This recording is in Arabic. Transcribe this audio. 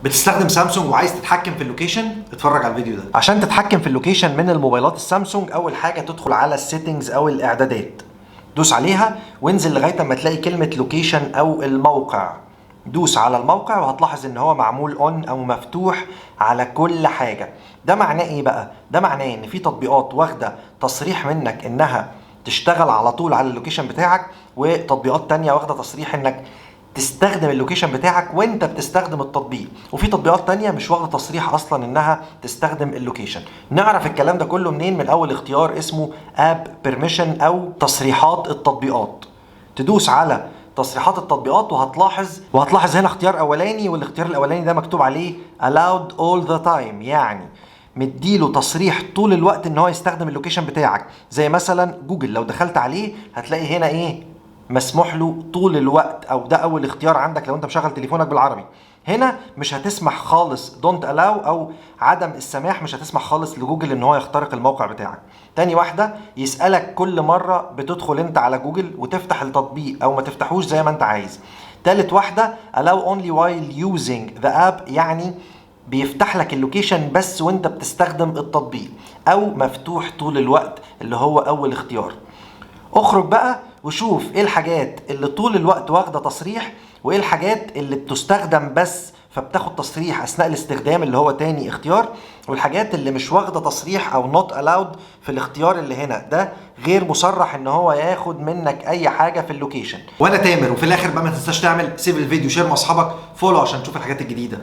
بتستخدم سامسونج وعايز تتحكم في اللوكيشن؟ اتفرج على الفيديو ده. عشان تتحكم في اللوكيشن من الموبايلات السامسونج، اول حاجه تدخل على السيتنجز او الاعدادات، دوس عليها وانزل لغايه اما تلاقي كلمه لوكيشن او الموقع. دوس على الموقع وهتلاحظ ان هو معمول اون او مفتوح على كل حاجه. ده معناه ايه بقى؟ ده معناه ان في تطبيقات واخده تصريح منك انها تشتغل على طول على اللوكيشن بتاعك، وتطبيقات تانية واخده تصريح انك تستخدم اللوكيشن بتاعك وانت بتستخدم التطبيق، وفي تطبيقات تانية مش واخده تصريح اصلا انها تستخدم اللوكيشن. نعرف الكلام ده كله منين؟ من اول اختيار اسمه اب بيرميشن او تصريحات التطبيقات. تدوس على تصريحات التطبيقات وهتلاحظ هنا اختيار اولاني، والاختيار الاولاني ده مكتوب عليه allowed all the time، يعني مديله تصريح طول الوقت ان هو يستخدم اللوكيشن بتاعك. زي مثلا جوجل لو دخلت عليه هتلاقي هنا ايه؟ مسموح له طول الوقت، او ده اول اختيار عندك لو انت مشغل تليفونك بالعربي. هنا مش هتسمح خالص don't allow او عدم السماح، مش هتسمح خالص لجوجل ان هو يخترق الموقع بتاعك. تاني واحدة يسألك كل مرة بتدخل انت على جوجل وتفتح التطبيق او ما تفتحوش زي ما انت عايز. تالت واحدة allow only while using the app، يعني بيفتح لك اللوكيشن بس وانت بتستخدم التطبيق، او مفتوح طول الوقت اللي هو اول اختيار. اخرج بقى وشوف ايه الحاجات اللي طول الوقت واخده تصريح، وايه الحاجات اللي بتستخدم بس فبتاخد تصريح اثناء الاستخدام اللي هو تاني اختيار، والحاجات اللي مش واخده تصريح او not allowed في الاختيار اللي هنا ده غير مصرح ان هو ياخد منك اي حاجه في اللوكيشن. وانا تامر، وفي الاخر بقى ما تنساش تعمل سيف الفيديو، شير مع اصحابك، فولو عشان تشوف الحاجات الجديده.